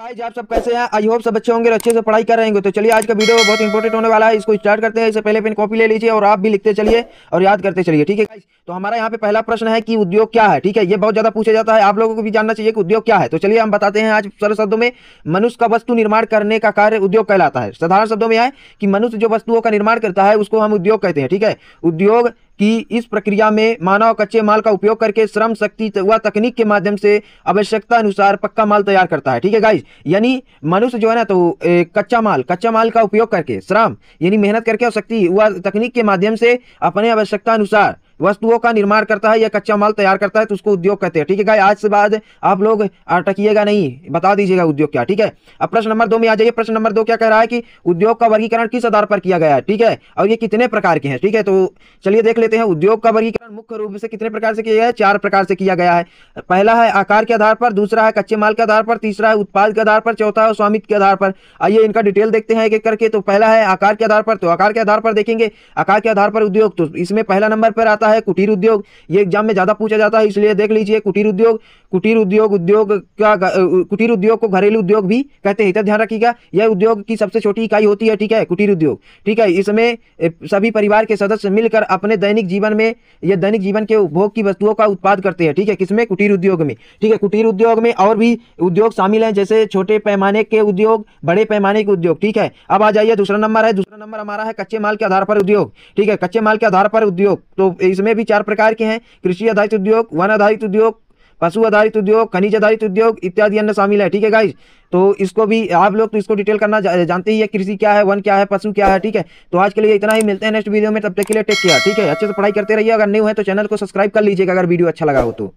Guys आप सब कैसे हैं? आई होप सब अच्छे होंगे और अच्छे से पढ़ाई कर रहे होंगे। तो चलिए आज का वीडियो बहुत इंपॉर्टेंट होने वाला है, इसको स्टार्ट करते हैं। इससे पहले पेन कॉपी ले लीजिए और आप भी लिखते चलिए और याद करते चलिए, ठीक है गाइस। तो हमारा यहाँ पे पहला प्रश्न है कि उद्योग क्या है, ठीक है। ये बहुत ज्यादा पूछा जाता है, आप लोगों को भी जानना चाहिए कि उद्योग क्या है। तो चलिए हम बताते हैं आज सरल शब्दों में। मनुष्य का वस्तु निर्माण करने का कार्य उद्योग कहलाता है। साधारण शब्दों में है कि मनुष्य जो वस्तुओं का निर्माण करता है उसको हम उद्योग कहते हैं, ठीक है। उद्योग कि इस प्रक्रिया में मानव कच्चे माल का उपयोग करके श्रम शक्ति व तकनीक के माध्यम से आवश्यकता अनुसार पक्का माल तैयार करता है, ठीक है गाइस। यानी मनुष्य जो है ना, तो कच्चा माल का उपयोग करके श्रम यानी मेहनत करके और शक्ति व तकनीक के माध्यम से अपने आवश्यकता अनुसार वस्तुओं का निर्माण करता है या कच्चा माल तैयार करता है, तो उसको उद्योग कहते हैं, ठीक है गाइस। आज से बाद आप लोग अटकिएगा नहीं, बता दीजिएगा उद्योग क्या, ठीक है। अब प्रश्न नंबर 2 में आ जाइए। प्रश्न नंबर 2 क्या कह रहा है कि उद्योग का वर्गीकरण किस आधार पर किया गया है, ठीक है, और ये कितने प्रकार के हैं, ठीक है। तो चलिए देख लेते हैं। उद्योग का वर्गीकरण मुख्य रूप से कितने प्रकार से किया गया है? 4 प्रकार से किया गया है। पहला है आकार के आधार पर, दूसरा है कच्चे माल के आधार पर, तीसरा है उत्पाद के आधार पर, चौथा है स्वामित्व के आधार पर। आइए इनका डिटेल देखते हैं एक एक करके। तो पहला है आकार के आधार पर। तो आकार के आधार पर देखेंगे, आकार के आधार पर उद्योग, तो इसमें पहला नंबर पर आता है कुटीर उद्योग। ये एग्जाम में ज्यादा पूछा जाता है, इसलिए देख लीजिए। कुटीर उद्योग कुटीर उद्योग को घरेलू उद्योग भी कहते हैं, इतना ध्यान रखिएगा। यह उद्योग की सबसे छोटी इकाई होती है, ठीक है, कुटीर उद्योग, ठीक है। इसमें सभी परिवार के सदस्य मिलकर अपने दैनिक जीवन में या दैनिक जीवन के उपभोग की वस्तुओं का उत्पाद करते हैं, ठीक है। किसमें? कुटीर उद्योग में, ठीक है। कुटीर उद्योग में और भी उद्योग शामिल हैं, जैसे छोटे पैमाने के उद्योग, बड़े पैमाने के उद्योग, ठीक है। अब आ जाइए दूसरा नंबर है। दूसरा नंबर हमारा है कच्चे माल के आधार पर उद्योग, ठीक है। कच्चे माल के आधार पर उद्योग, तो इसमें भी 4 प्रकार के हैं। कृषि आधारित उद्योग, वन आधारित उद्योग, पशु आधारित उद्योग, खनिज आधारित उद्योग इत्यादि अन्य शामिल है, ठीक है गाइस। तो इसको भी आप लोग तो इसको डिटेल करना जानते ही है, कृषि क्या है, वन क्या है, पशु क्या है, ठीक है। तो आज के लिए इतना ही, मिलते हैं नेक्स्ट वीडियो में, तब तक के लिए टेक केयर, ठीक है। अच्छे से पढ़ाई करते रहिए। अगर न्यू है तो चैनल को सब्सक्राइब कर लीजिएगा अगर वीडियो अच्छा लगा हो तो।